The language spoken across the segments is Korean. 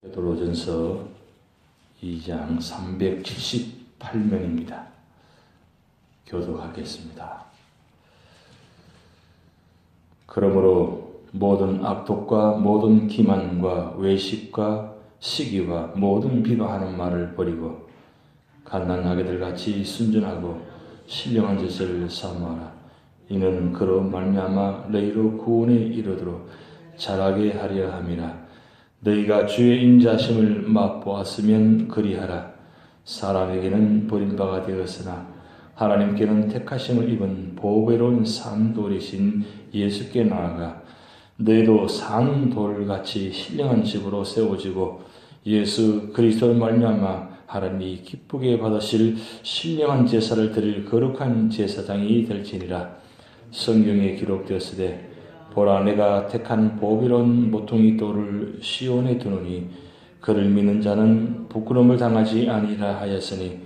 베드로전서 2장 378명입니다. 교독하겠습니다. 그러므로 모든 악독과 모든 기만과 외식과 시기와 모든 비방하는 말을 버리고 갓난아기들 같이 순전하고 신령한 짓을 사모하라. 이는 그로 말미암아 너희로 구원에 이르도록 자라게 하려 함이라. 너희가 주의 인자심을 맛보았으면 그리하라. 사람에게는 버림바가 되었으나 하나님께는 택하심을 입은 보배로운 산돌이신 예수께 나아가 너희도 산돌같이 신령한 집으로 세워지고 예수 그리스도를 말미암아 하나님이 기쁘게 받으실 신령한 제사를 드릴 거룩한 제사장이 될지니라. 성경에 기록되었으되 보라, 내가 택한 보배로운 모퉁이 돌을 시온에 두노니 그를 믿는 자는 부끄러움을 당하지 아니라 하였으니,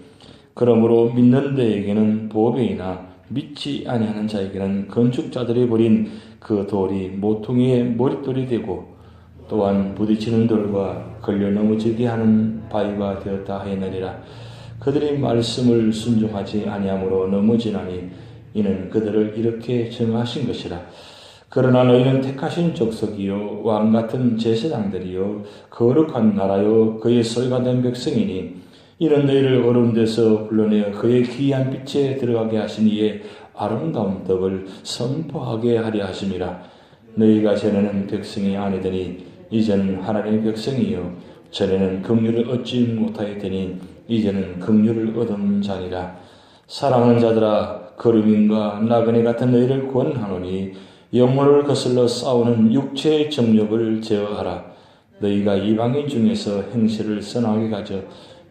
그러므로 믿는 자에게는 보배이나 믿지 아니하는 자에게는 건축자들이 버린 그 돌이 모퉁이의 머릿돌이 되고 또한 부딪히는 돌과 걸려 넘어지게 하는 바위가 되었다 하였느니라. 그들이 말씀을 순종하지 아니함으로 넘어지나니 이는 그들을 이렇게 정하신 것이라. 그러나 너희는 택하신 족속이요 왕같은 제사장들이요 거룩한 나라요 그의 소유가 된 백성이니 이는 너희를 어려운 데서 불러내어 그의 귀한 빛에 들어가게 하신 이의 아름다운 덕을 선포하게 하려 하심이라. 너희가 전에는 백성이 아니더니 이제는 하나님의 백성이요 전에는 긍휼을 얻지 못하였더니 이제는 긍휼을 얻은 자니라. 사랑하는 자들아, 거루민과 나그네 같은 너희를 권하노니 영혼을 거슬러 싸우는 육체의 정욕을 제어하라. 너희가 이방인 중에서 행실을 선하게 가져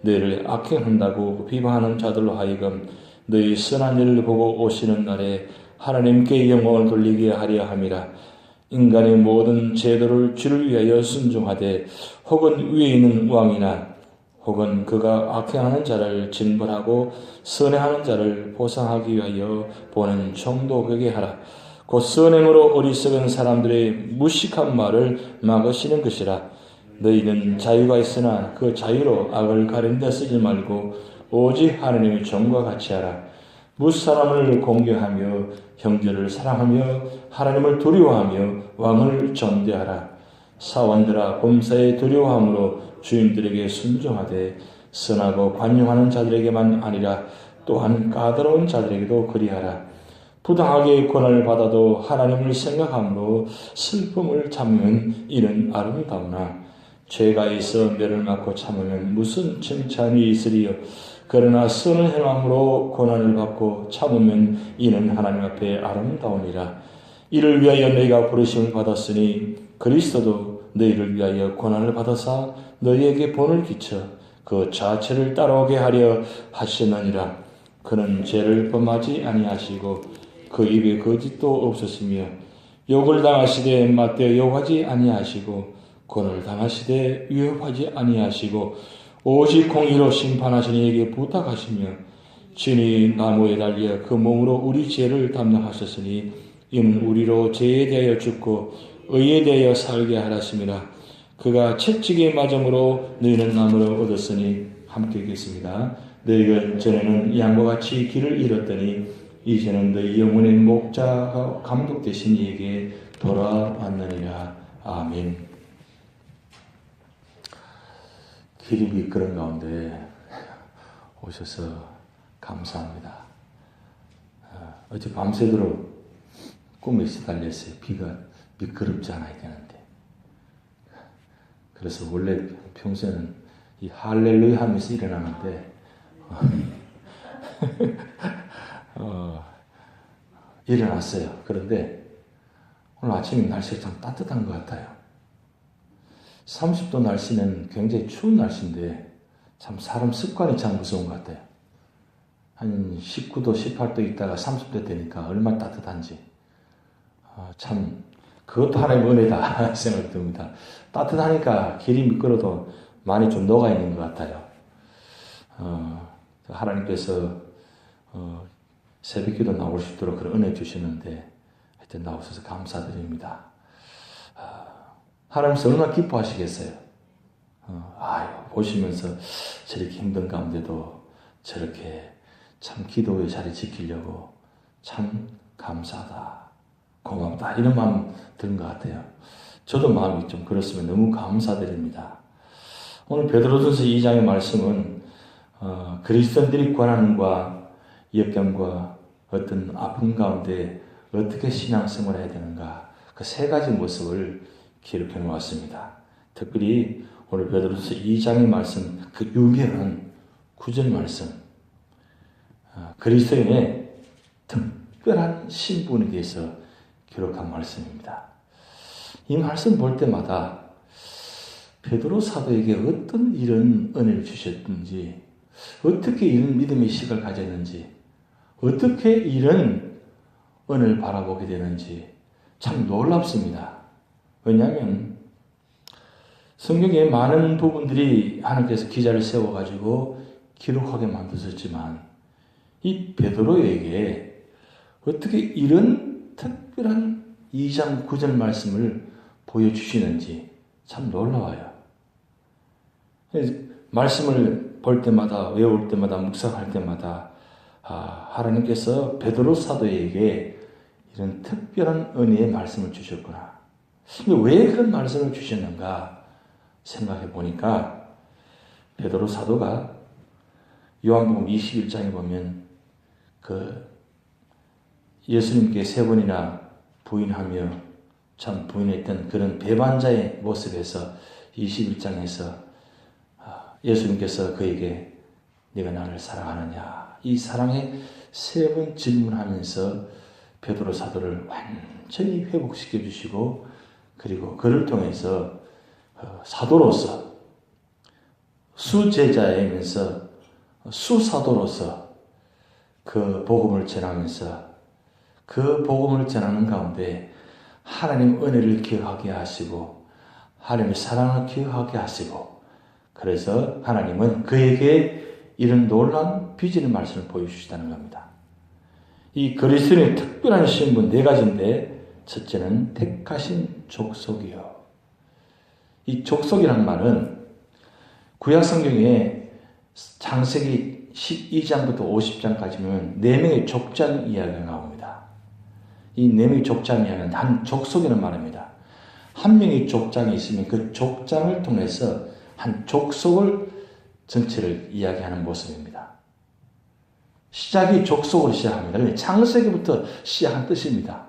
너희를 악행한다고 비방하는 자들로 하여금 너희 선한 일을 보고 오시는 날에 하나님께 영광을 돌리게 하려 함이라. 인간의 모든 제도를 주를 위하여 순종하되 혹은 위에 있는 왕이나 혹은 그가 악행하는 자를 징벌하고 선행하는 자를 보상하기 위하여 보는 총독에게 하라. 곧 선행으로 어리석은 사람들의 무식한 말을 막으시는 것이라. 너희는 자유가 있으나 그 자유로 악을 가리는 데 쓰지 말고 오직 하나님의 종과 같이 하라. 무사람을 공경하며 형제를 사랑하며 하나님을 두려워하며 왕을 존대하라. 사원들아, 범사에 두려워함으로 주인들에게 순종하되 선하고 관용하는 자들에게만 아니라 또한 까다로운 자들에게도 그리하라. 부당하게 고난을 받아도 하나님을 생각함으로 슬픔을 참으면 이는 아름다우나 죄가 있어 멸을 맞고 참으면 무슨 칭찬이 있으리요. 그러나 선을 행함으로 고난을 받고 참으면 이는 하나님 앞에 아름다우니라. 이를 위하여 너희가 부르심을 받았으니 그리스도도 너희를 위하여 고난을 받아사 너희에게 본을 끼쳐 그 자체를 따라오게 하려 하시느니라. 그는 죄를 범하지 아니하시고 그 입에 거짓도 없으시며 욕을 당하시되 맞대어 욕하지 아니하시고 고난을 당하시되 위협하지 아니하시고 오직 공의로 심판하시는 이에게 부탁하시며 진이 나무에 달려 그 몸으로 우리 죄를 담당하셨으니 이는 우리로 죄에 대하여 죽고 의에 대하여 살게 하라심이라. 그가 채찍에 맞음으로 너희는 나무를 얻었으니 함께 읽겠습니다. 너희가 전에는 양과 같이 길을 잃었더니 이제는 너희 영혼의 목자가 감독 되신 이에게 돌아왔느니라. 아멘. 길이 미끄러운 가운데 오셔서 감사합니다. 어제 밤새도록 꿈에 시달렸어요. 비가 미끄럽지 않아야 되는데. 그래서 원래 평소에는 이 할렐루야 하면서 일어나는데 일어났어요. 그런데 오늘 아침에 날씨가 참 따뜻한 것 같아요. 30도 날씨는 굉장히 추운 날씨인데 참 사람 습관이 참 무서운 것 같아요. 한 19도, 18도 있다가 30도 되니까 얼마나 따뜻한지 참 그것도 하나님의 은혜다 생각이 듭니다. 따뜻하니까 길이 미끄러도 많이 좀 녹아있는 것 같아요. 하나님께서 새벽기도 나올 수 있도록 그런 은혜 주시는데 하여튼 나오셔서 감사드립니다. 하나님께서 얼마나 기뻐하시겠어요. 보시면서 저렇게 힘든 가운데도 저렇게 참 기도의 자리 지키려고 참 감사하다, 고맙다 이런 마음 드는 것 같아요. 저도 마음이 좀 그렇으면 너무 감사드립니다. 오늘 베드로전서 2장의 말씀은 그리스도인들이 고난과 역경과 어떤 아픔 가운데 어떻게 신앙생활을 해야 되는가 그 세 가지 모습을 기록해 놓았습니다. 특별히 오늘 베드로전서 2장의 말씀 그 유명한 9절 말씀 그리스도인의 특별한 신분에 대해서 기록한 말씀입니다. 이 말씀 볼 때마다 베드로 사도에게 어떤 이런 은혜를 주셨는지, 어떻게 이런 믿음의 식을 가졌는지, 어떻게 이런 은혜를 바라보게 되는지 참 놀랍습니다. 왜냐하면 성경에 많은 부분들이 하나님께서 기자를 세워가지고 기록하게 만드셨지만 이 베드로에게 어떻게 이런 특별한 2장 9절 말씀을 보여주시는지 참 놀라워요. 말씀을 볼 때마다 외울 때마다 묵상할 때마다 하나님께서 베드로 사도에게 이런 특별한 은혜의 말씀을 주셨구나. 왜 그런 말씀을 주셨는가 생각해 보니까 베드로 사도가 요한복음 21장에 보면 그 예수님께 3번이나 부인하며 참 부인했던 그런 배반자의 모습에서 21장에서 예수님께서 그에게 네가 나를 사랑하느냐 이 사랑에 3번 질문하면서 베드로 사도를 완전히 회복시켜 주시고 그리고 그를 통해서 사도로서 수제자이면서 수사도로서 그 복음을 전하면서 그 복음을 전하는 가운데 하나님 은혜를 기억하게 하시고 하나님의 사랑을 기억하게 하시고 그래서 하나님은 그에게 이런 놀라운 비전의 말씀을 보여주시다는 겁니다. 이 그리스도인의 특별한 신분 4가지인데 첫째는 택하신 족속이요. 이 족속이란 말은 구약 성경에 창세기 12장부터 50장까지는 4명의 족장 이야기가 나옵니다. 이 4명의 족장 이야기는 한 족속이라는 말입니다. 한 명의 족장이 있으면 그 족장을 통해서 한 족속을 전체를 이야기하는 모습입니다. 시작이 족속으로 시작합니다. 창세기부터 시작한 뜻입니다.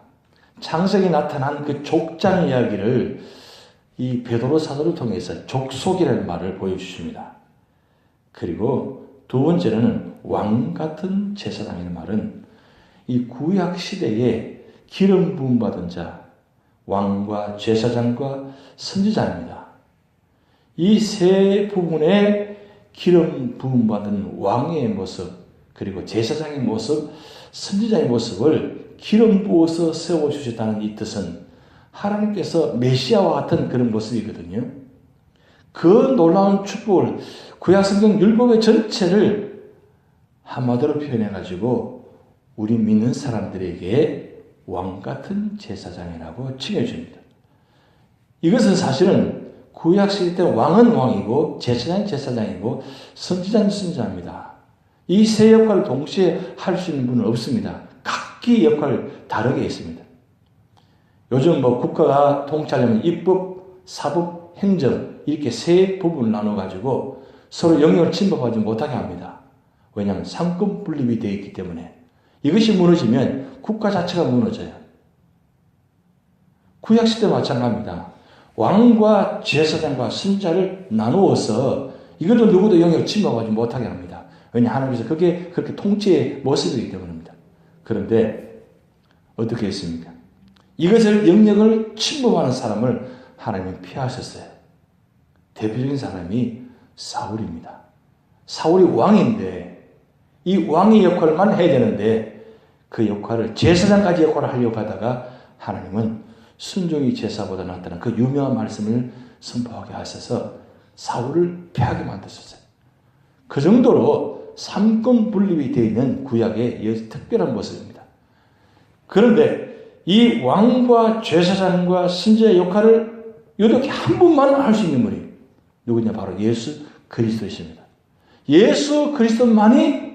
창세기에 나타난 그 족장 이야기를 이 베드로 사도를 통해서 족속이라는 말을 보여주십니다. 그리고 두 번째는 왕 같은 제사장이라는 말은 이 구약 시대에 기름 부음 받은 자, 왕과 제사장과 선지자입니다. 이 세 부분의 기름 부음 받은 왕의 모습, 그리고 제사장의 모습, 선지자의 모습을 기름 부어서 세워주셨다는 이 뜻은 하나님께서 메시아와 같은 그런 모습이거든요. 그 놀라운 축복을 구약성경 율법의 전체를 한마디로 표현해가지고 우리 믿는 사람들에게 왕같은 제사장이라고 칭해줍니다. 이것은 사실은 구약시대 때 왕은 왕이고 제사장은 제사장이고 선지자는 선지자입니다. 이 세 역할을 동시에 할 수 있는 분은 없습니다. 각기 역할을 다르게 있습니다. 요즘 국가가 통치하려면 입법, 사법, 행정 이렇게 세 부분을 나눠가지고 서로 영역을 침범하지 못하게 합니다. 왜냐하면 상권 분립이 되어 있기 때문에 이것이 무너지면 국가 자체가 무너져요. 구약시대 마찬가지입니다. 왕과 제사장과 선지자를 나누어서 이것도 누구도 영역을 침범하지 못하게 합니다. 왜냐하면 하나님께서 그게 그렇게 통치의 모습이기 때문입니다. 그런데 어떻게 했습니까? 이것을 영역을 침범하는 사람을 하나님은 피하셨어요. 대표적인 사람이 사울입니다. 사울이 왕인데 이 왕의 역할만 해야 되는데 그 역할을 제사장까지 역할을 하려고 하다가 하나님은 순종이 제사보다 낫다는 그 유명한 말씀을 선포하게 하셔서 사울을 피하게 만드셨어요. 그 정도로 삼권 분립이 되어 있는 구약의 특별한 모습입니다. 그런데 이 왕과 제사장과 선지자의 역할을 이렇게 한 분만 할 수 있는 분이 누구냐? 바로 예수 그리스도이십니다. 예수 그리스도만이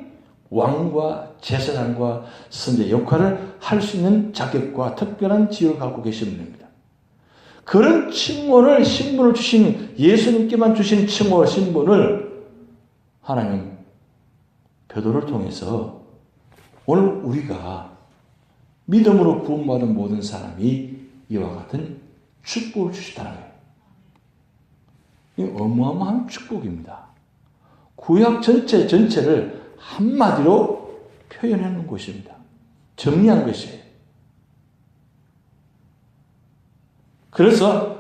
왕과 제사장과 선지자 역할을 할 수 있는 자격과 특별한 지위를 갖고 계신 분입니다. 그런 칭호를, 신분을 주신, 예수님께만 주신 칭호, 신분을 하나님 베드로를 통해서 오늘 우리가 믿음으로 구원받은 모든 사람이 이와 같은 축복을 주시다는 거예요. 이 어마어마한 축복입니다. 구약 전체를 한마디로 표현해 놓은 것입니다. 정리한 것이에요. 그래서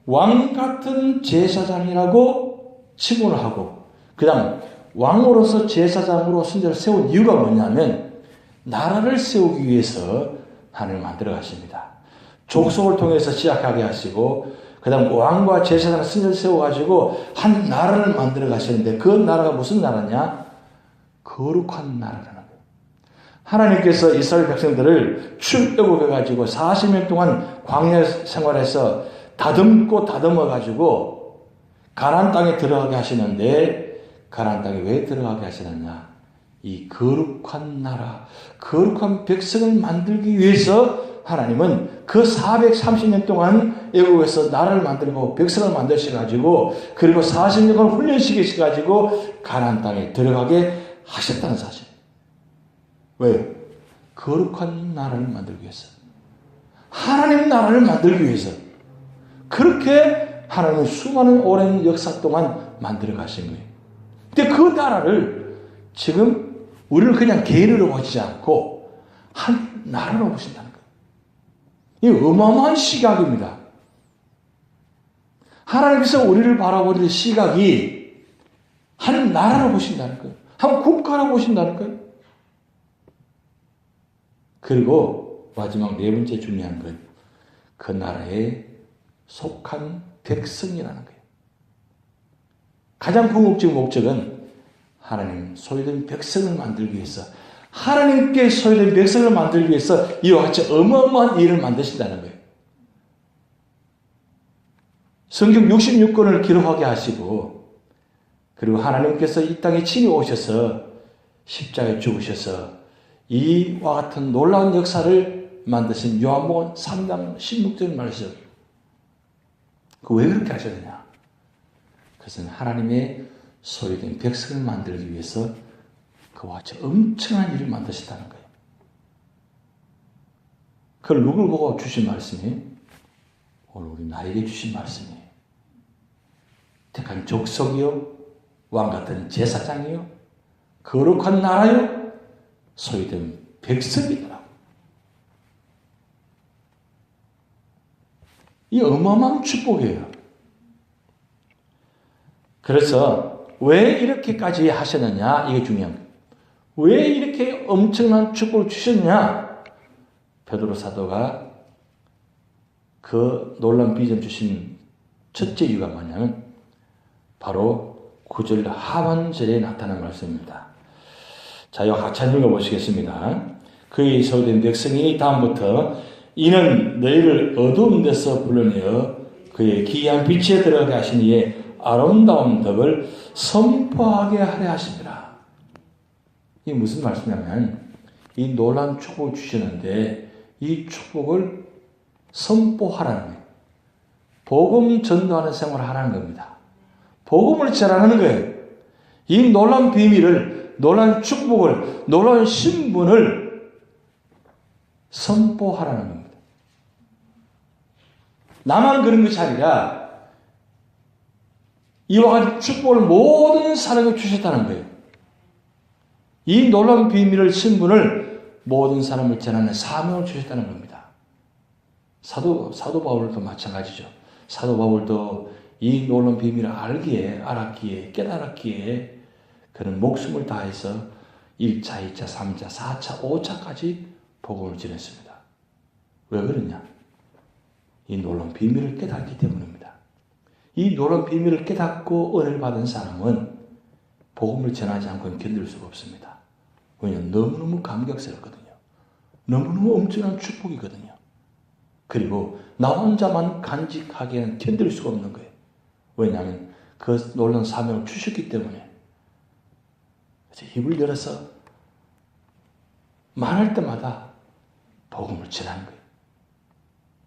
왕 같은 제사장이라고 칭호를 하고, 그 다음 왕으로서 제사장으로 선지자를 세운 이유가 뭐냐면 나라를 세우기 위해서 하나님을 만들어 가십니다. 족속을 통해서 시작하게 하시고, 그 다음 왕과 제사장 선지자를 세워가지고 한 나라를 만들어 가시는데, 그 나라가 무슨 나라냐? 거룩한 나라라는 거예요. 하나님께서 이스라엘 백성들을 출애굽해가지고 40년 동안 광야 생활에서 다듬고 다듬어가지고 가나안 땅에 들어가게 하시는데, 가나안 땅에 왜 들어가게 하시느냐? 이 거룩한 나라, 거룩한 백성을 만들기 위해서 하나님은 그 430년 동안 애국에서 나라를 만들고 백성을 만드셔가지고, 그리고 40년간 훈련시키셔가지고 가나안 땅에 들어가게 하셨다는 사실. 왜요? 거룩한 나라를 만들기 위해서, 하나님 나라를 만들기 위해서 그렇게 하나님은 수많은 오랜 역사 동안 만들어 가신 거예요. 근데 그 나라를 지금 우리를 그냥 개인으로 보시지 않고 한 나라로 보신다는 거예요. 이 어마어마한 시각입니다. 하나님께서 우리를 바라보는 시각이 한 나라로 보신다는 거예요. 한 국가로 보신다는 거예요. 그리고 마지막 네 번째 중요한 건 그 나라에 속한 백성이라는 거예요. 가장 궁극적인 목적은 하나님 소유된 백성을 만들기 위해서, 하나님께 소유된 백성을 만들기 위해서 이와 같이 어마어마한 일을 만드신다는 거예요. 성경 66권을 기록하게 하시고, 그리고 하나님께서 이 땅에 친히 오셔서 십자가에 죽으셔서 이와 같은 놀라운 역사를 만드신 요한복음 3장 16절 말씀. 왜 그렇게 하셨느냐? 그것은 하나님의 소유된 백성을 만들기 위해서 그와 같이 엄청난 일을 만드셨다는 거예요. 그걸 누굴 보고 주신 말씀이에요? 오늘 우리 나에게 주신 말씀이에요. 택한 족속이요, 왕 같은 제사장이요, 거룩한 나라요, 소유된 백성이더라고. 이 어마어마한 축복이에요. 그래서 왜 이렇게까지 하셨느냐? 이게 중요한 거예요. 왜 이렇게 엄청난 축복을 주셨느냐? 베드로 사도가 그 놀라운 비전 주신 첫째 이유가 뭐냐면 바로 9절 하반절에 나타난 말씀입니다. 자, 이거 같이 읽어보시겠습니다. 그의 소유된 백성이 다음부터 이는 너희를 어두운 데서 불러내어 그의 기이한 빛에 들어가게 하신 이의 아름다운 덕을 선포하게 하려 하십니다. 이게 무슨 말씀이냐면 이 놀라운 축복을 주시는데 이 축복을 선포하라는 거예요. 복음 전도하는 생활을 하라는 겁니다. 복음을 전하는 거예요. 이 놀라운 비밀을, 놀라운 축복을, 놀라운 신분을 선포하라는 겁니다. 나만 그런 것이 아니라 이와 같은 축복을 모든 사람에게 주셨다는 거예요. 이 놀라운 비밀을, 신분을 모든 사람을 전하는 사명을 주셨다는 겁니다. 사도 바울도 마찬가지죠. 사도 바울도 이 놀라운 비밀을 알았기에, 깨달았기에 그는 목숨을 다해서 1차, 2차, 3차, 4차, 5차까지 복음을 전했습니다. 왜 그러냐? 이 놀라운 비밀을 깨닫기 때문입니다. 이 놀라운 비밀을 깨닫고 은혜를 받은 사람은 복음을 전하지 않고는 견딜 수가 없습니다. 왜냐하면 너무너무 감격스럽거든요. 너무너무 엄청난 축복이거든요. 그리고 나 혼자만 간직하기에는 견딜 수가 없는 거예요. 왜냐하면 그 놀라운 사명을 주셨기 때문에 입을 열어서 말할 때마다 복음을 전하는 거예요.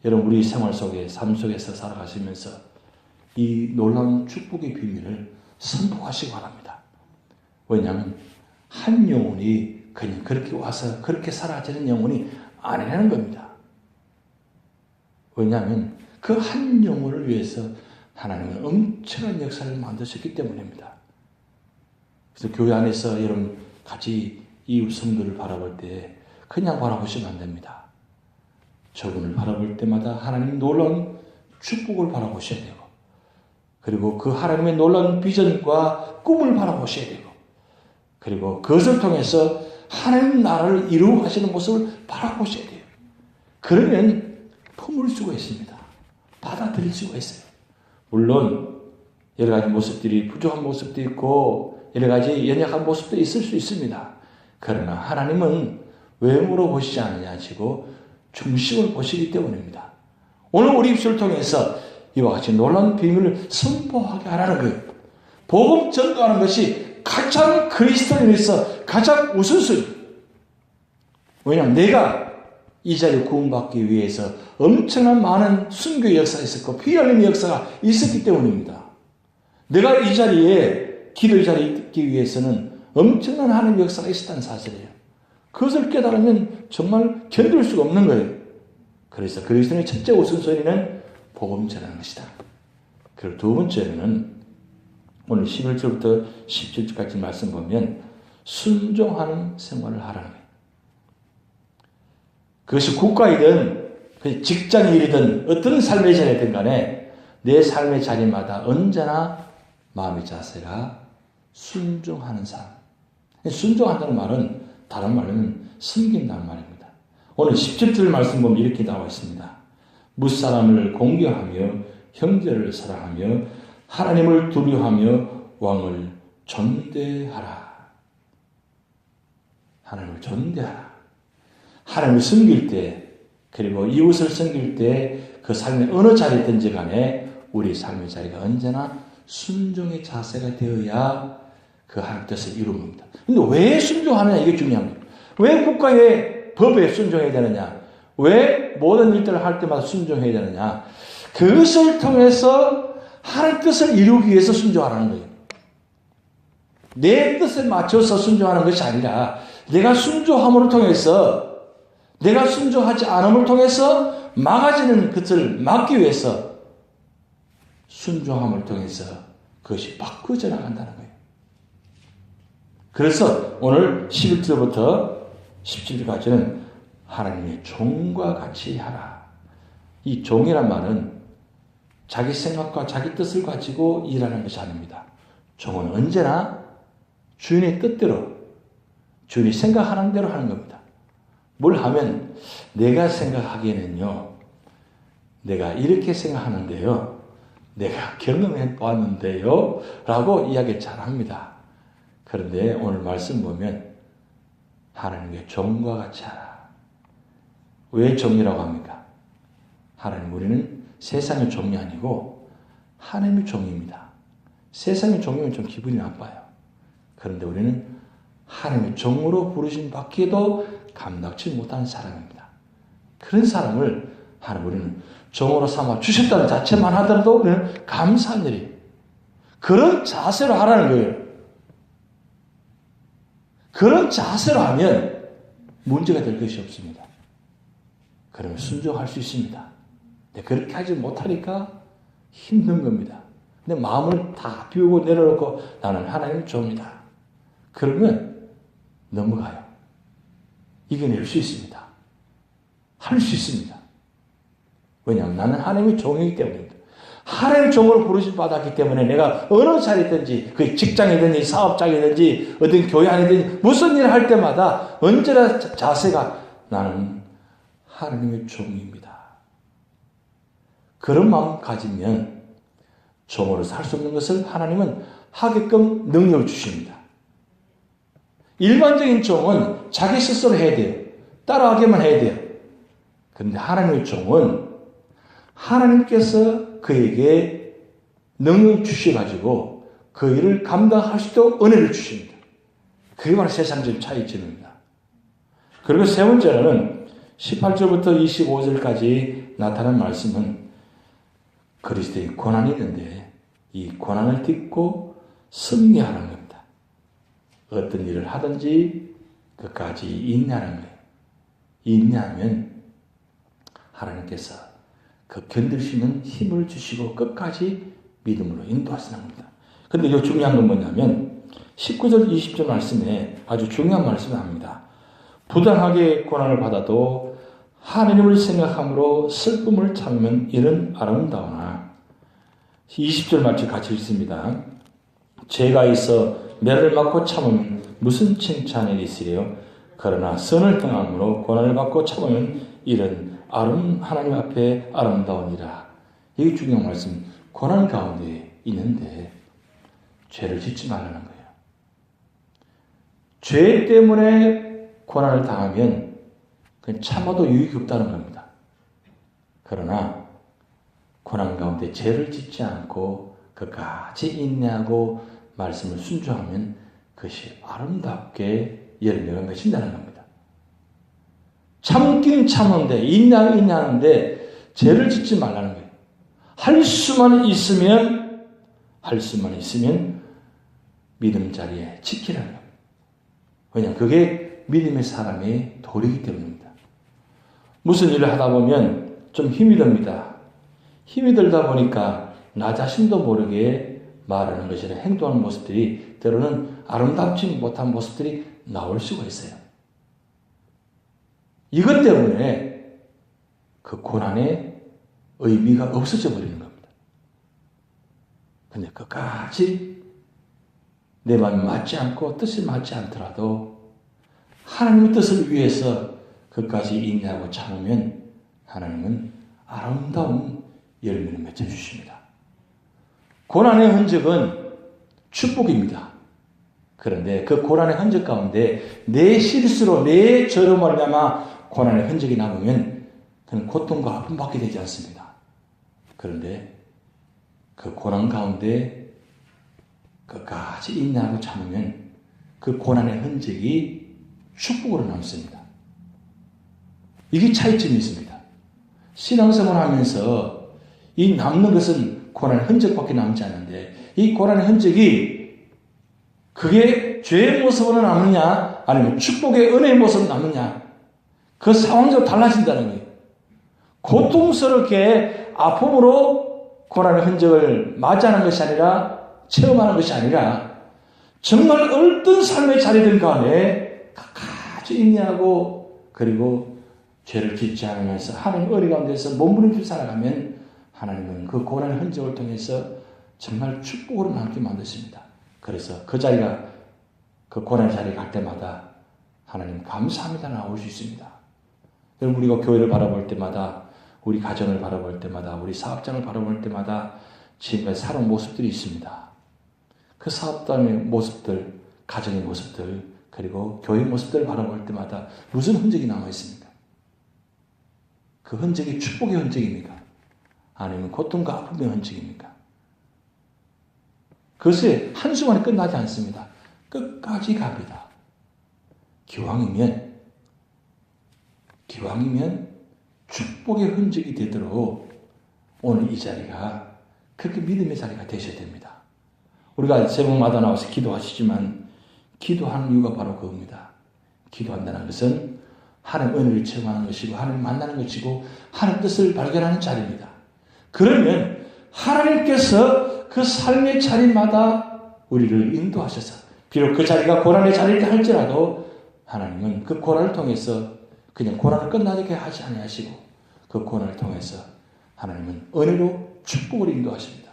여러분, 우리 생활 속에, 삶 속에서 살아가시면서 이 놀라운 축복의 비밀을 선포하시기 바랍니다. 왜냐하면 한 영혼이 그냥 그렇게 와서 그렇게 사라지는 영혼이 아니라는 겁니다. 왜냐하면 그 한 영혼을 위해서 하나님은 엄청난 역사를 만드셨기 때문입니다. 그래서 교회 안에서 여러분 같이 이웃 성도를 바라볼 때 그냥 바라보시면 안 됩니다. 저분을 바라볼 때마다 하나님 놀라운 축복을 바라보셔야 되고, 그리고 그 하나님의 놀라운 비전과 꿈을 바라보셔야 되고, 그리고 그것을 통해서 하나님 나라를 이루어가시는 모습을 바라보셔야 돼요. 그러면 품을 수가 있습니다. 받아들일 수가 있어요. 물론 여러 가지 모습들이, 부족한 모습도 있고 여러 가지 연약한 모습도 있을 수 있습니다. 그러나 하나님은 외모로 보시지 않느냐 하시고 중심을 보시기 때문입니다. 오늘 우리 입술을 통해서 이와 같이 놀라운 비밀을 선포하게 하라는 거예요. 복음 전도하는 것이 가장 그리스도인에서 가장 우선순위. 왜냐하면 내가 이 자리에 구원받기 위해서 엄청난 많은 순교 역사가 있었고 피 흘림의 역사가 있었기 때문입니다. 내가 이 자리에 기도의 자리에 있기 위해서는 엄청난 하나님의 역사가 있었다는 사실이에요. 그것을 깨달으면 정말 견딜 수가 없는 거예요. 그래서 그리스도인의 첫째 우선순위는 복음 전하는 것이다. 그리고 두 번째는 오늘 11절부터 17절까지 말씀 보면 순종하는 생활을 하라는 거예요. 그것이 국가이든 직장 일이든 어떤 삶의 자리든 간에 내 삶의 자리마다 언제나 마음의 자세가 순종하는 삶. 순종한다는 말은 다른 말로는 섬긴다는 말입니다. 오늘 17절 말씀 보면 이렇게 나와 있습니다. 무사람을 공경하며 형제를 사랑하며 하나님을 두려워하며 왕을 존대하라. 하나님을 존대하라. 하나님을 섬길 때, 그리고 이웃을 섬길 때 그 삶의 어느 자리든지 간에 우리 삶의 자리가 언제나 순종의 자세가 되어야 그 하나님 뜻을 이루는 겁니다. 근데 왜 순종하느냐, 이게 중요한 거예요. 왜 국가의 법에 순종해야 되느냐? 왜 모든 일들을 할 때마다 순종해야 되느냐? 그것을 통해서 하나님 뜻을 이루기 위해서 순종하라는 거예요. 내 뜻에 맞춰서 순종하는 것이 아니라 내가 순종함으로 통해서, 내가 순종하지 않음을 통해서 막아지는 것을 막기 위해서 순종함을 통해서 그것이 바꿔져 나간다는 거예요. 그래서 오늘 11절부터 17절까지는 하나님의 종과 같이 하라. 이 종이란 말은 자기 생각과 자기 뜻을 가지고 일하는 것이 아닙니다. 종은 언제나 주인의 뜻대로, 주인이 생각하는 대로 하는 겁니다. 뭘 하면 내가 생각하기에는요, 내가 이렇게 생각하는데요, 내가 경험해 보았는데요 라고 이야기 잘합니다. 그런데 오늘 말씀 보면 하나님의 종과 같이 하라. 왜 종이라고 합니까? 하나님, 우리는 세상의 종이 아니고 하나님의 종입니다. 세상의 종이면 좀 기분이 나빠요. 그런데 우리는 하나님의 종으로 부르심 받기에도 감당치 못하는 사람입니다. 그런 사람을 하나님, 우리는 종으로 삼아 주셨다는 자체만 하더라도 우리는 감사한 일이에요. 그런 자세로 하라는 거예요. 그런 자세로 하면 문제가 될 것이 없습니다. 그러면 순종할 수 있습니다. 근데 그렇게 하지 못하니까 힘든 겁니다. 근데 마음을 다 비우고 내려놓고 나는 하나님의 종이다. 그러면 넘어가요. 이겨낼 수 있습니다. 할 수 있습니다. 왜냐하면 나는 하나님의 종이기 때문입니다. 하나님의 종으로 부르심 받았기 때문에 내가 어느 자리든지, 그 직장이든지 사업장이든지 어떤 교회 안이든지 무슨 일을 할 때마다 언제나 자세가 나는 하나님의 종입니다. 그런 마음 가지면 종으로 살 수 없는 것을 하나님은 하게끔 능력을 주십니다. 일반적인 종은 자기 스스로 해야 돼요. 따라하기만 해야 돼요. 그런데 하나님의 종은 하나님께서 그에게 능력 주셔가지고 그 일을 감당할 수 있도록 은혜를 주십니다. 그게 바로 세상적인 차이점입니다. 그리고 세 번째로는 18절부터 25절까지 나타난 말씀은 그리스도의 고난이 있는데 이 고난을 딛고 승리하는 겁니다. 어떤 일을 하든지 끝까지 인내하는 거예요. 인내하면 하나님께서 그 견딜 수 있는 힘을 주시고 끝까지 믿음으로 인도하시는 겁니다. 근데 이 중요한 건 뭐냐면 19절 20절 말씀에 아주 중요한 말씀을 합니다. 부당하게 고난을 받아도 하나님을 생각함으로 슬픔을 참으면 이는 아름다우나 20절 말씀 같이 읽습니다. 죄가 있어 매를 맞고 참으면 무슨 칭찬이 있으리요? 그러나 선을 행함으로 고난을 받고 참으면 이는 하나님 앞에 아름다우니라. 이게 중요한 말씀. 고난 가운데 있는데 죄를 짓지 말라는 거예요. 죄 때문에 고난을 당하면 그냥 참아도 유익이 없다는 겁니다. 그러나 고난 가운데 죄를 짓지 않고 끝까지 인내하고 말씀을 순종하면 그것이 아름답게 열매가 맺힌다는 겁니다. 참긴 참는데 인내하는데 죄를 짓지 말라는 거예요. 할 수만 있으면 믿음 자리에 지키라는 겁니다. 왜냐하면 그게 믿음의 사람의 도리이기 때문입니다. 무슨 일을 하다 보면 좀 힘이 듭니다. 힘이 들다 보니까 나 자신도 모르게 말하는 것이나 행동하는 모습들이 때로는 아름답지 못한 모습들이 나올 수가 있어요. 이것 때문에 그 고난의 의미가 없어져 버리는 겁니다. 근데 끝까지 내 마음이 맞지 않고 뜻이 맞지 않더라도 하나님의 뜻을 위해서 끝까지 인내하고 참으면 하나님은 아름다운 열매를 맺어주십니다. 고난의 흔적은 축복입니다. 그런데 그 고난의 흔적 가운데 내 실수로 내 죄로 말미암아 고난의 흔적이 남으면 그는 고통과 아픔받게 되지 않습니다. 그런데 그 고난 가운데 끝까지 인내하고 참으면 그 고난의 흔적이 축복으로 남습니다. 이게 차이점이 있습니다. 신앙생활을 하면서 이 남는 것은 고난의 흔적밖에 남지 않는데 이 고난의 흔적이 그게 죄의 모습으로 남느냐 아니면 축복의 은혜의 모습으로 남느냐 그 상황적으로 달라진다는 거예요. 고통스럽게 아픔으로 고난의 흔적을 맞이하는 것이 아니라 체험하는 것이 아니라 정말 얼떤 삶의 자리들 간에 끝까지 인내하고 그리고 죄를 짓지 않으면서 하나님 은혜 가운데서 몸부림쳐 살아가면 하나님은 그 고난의 흔적을 통해서 정말 축복으로 남게 만드십니다. 그래서 그 자리가 그 고난의 자리에 갈 때마다 하나님 감사합니다 나올 수 있습니다. 여러분 우리가 교회를 바라볼 때마다 우리 가정을 바라볼 때마다 우리 사업장을 바라볼 때마다 지금까지 살아온 모습들이 있습니다. 그 사업장의 모습들, 가정의 모습들 그리고 교회의 모습들을 바라볼 때마다 무슨 흔적이 남아 있습니까? 그 흔적이 축복의 흔적입니까? 아니면 고통과 아픔의 흔적입니까? 그것이 한순간에 끝나지 않습니다. 끝까지 갑니다. 기왕이면 축복의 흔적이 되도록 오늘 이 자리가 그렇게 믿음의 자리가 되셔야 됩니다. 우리가 새벽마다 나와서 기도하시지만 기도하는 이유가 바로 그겁니다. 기도한다는 것은 하나님 은혜를 체험하는 것이고 하나님 만나는 것이고 하나님 뜻을 발견하는 자리입니다. 그러면 하나님께서 그 삶의 자리마다 우리를 인도하셔서 비록 그 자리가 고난의 자리이다 할지라도 하나님은 그 고난을 통해서 그냥 고난을 끝나게 하지 아니하시고 그 고난을 통해서 하나님은 은혜로 축복을 인도하십니다.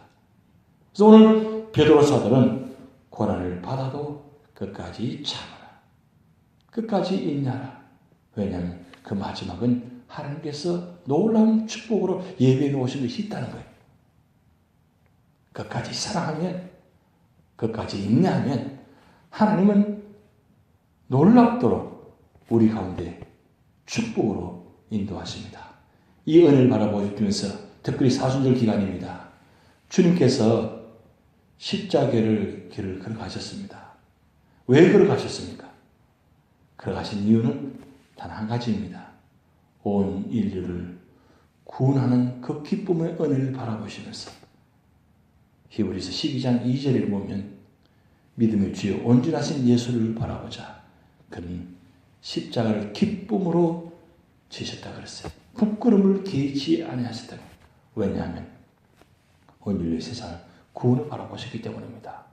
그래서 오늘 베드로 사도는 고난을 받아도 끝까지 참아라. 끝까지 인내하라. 왜냐하면 그 마지막은 하나님께서 놀라운 축복으로 예비해 놓으신 것이 있다는 거예요. 끝까지 사랑하면 끝까지 인내하면 하나님은 놀랍도록 우리 가운데 축복으로 인도하십니다. 이 은혜를 바라보시면서 특별히 사순절 기간입니다. 주님께서 십자가를 길을 걸어가셨습니다. 왜 걸어가셨습니까? 걸어가신 이유는 단 한 가지입니다. 온 인류를 구원하는 그 기쁨의 은혜를 바라보시면서 히브리서 12장 2절을 보면 믿음의 주여 온전하신 예수를 바라보자. 그는 십자가를 기쁨으로 지셨다 그랬어요. 부끄러움을 개의치 아니하셨다. 왜냐하면 온 인류의 세상을 구원을 바라보셨기 때문입니다.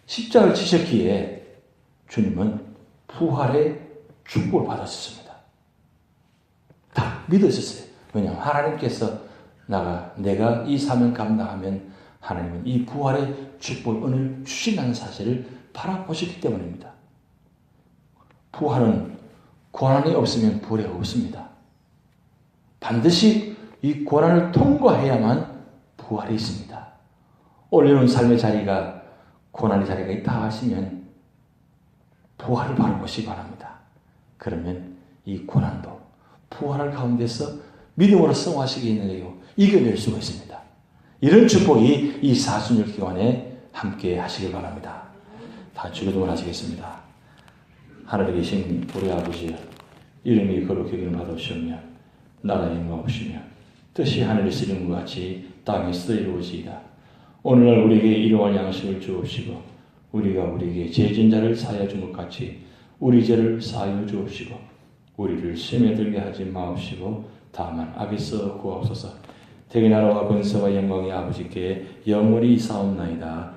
십자가를 지셨기에 주님은 부활의 축복을 받았습니다. 다 믿으셨어요. 왜냐하면 하나님께서 내가 이 사명 감당하면 하나님은 이 부활의 축복을 은혜를 주신다는 사실을 바라보셨기 때문입니다. 부활은 고난이 없으면 부활이 없습니다. 반드시 이 고난을 통과해야만 부활이 있습니다. 올려놓은 삶의 자리가 고난의 자리가 있다 하시면 부활을 바라보시기 바랍니다. 그러면 이 고난도 부활을 가운데서 믿음으로 승화하시게 있는데요. 이겨낼 수가 있습니다. 이런 축복이 이 사순절 기간에 함께 하시길 바랍니다. 다 주기도문 하시겠습니다. 하늘에 계신 우리 아버지 이름이 거룩하기를 받으시오며 나라의 영광이시며 뜻이 하늘에서 이룬 것 같이 땅에서도 이루어지이다. 오늘날 우리에게 일용할 양식을 주옵시고 우리가 우리에게 죄진 자를 사하여 준 것 같이 우리 죄를 사하여 주옵시고 우리를 시험에 들게 하지 마옵시고 다만 악에서 구하옵소서. 대개 나라와 권세와 영광이 아버지께 영원히 있사옵나이다.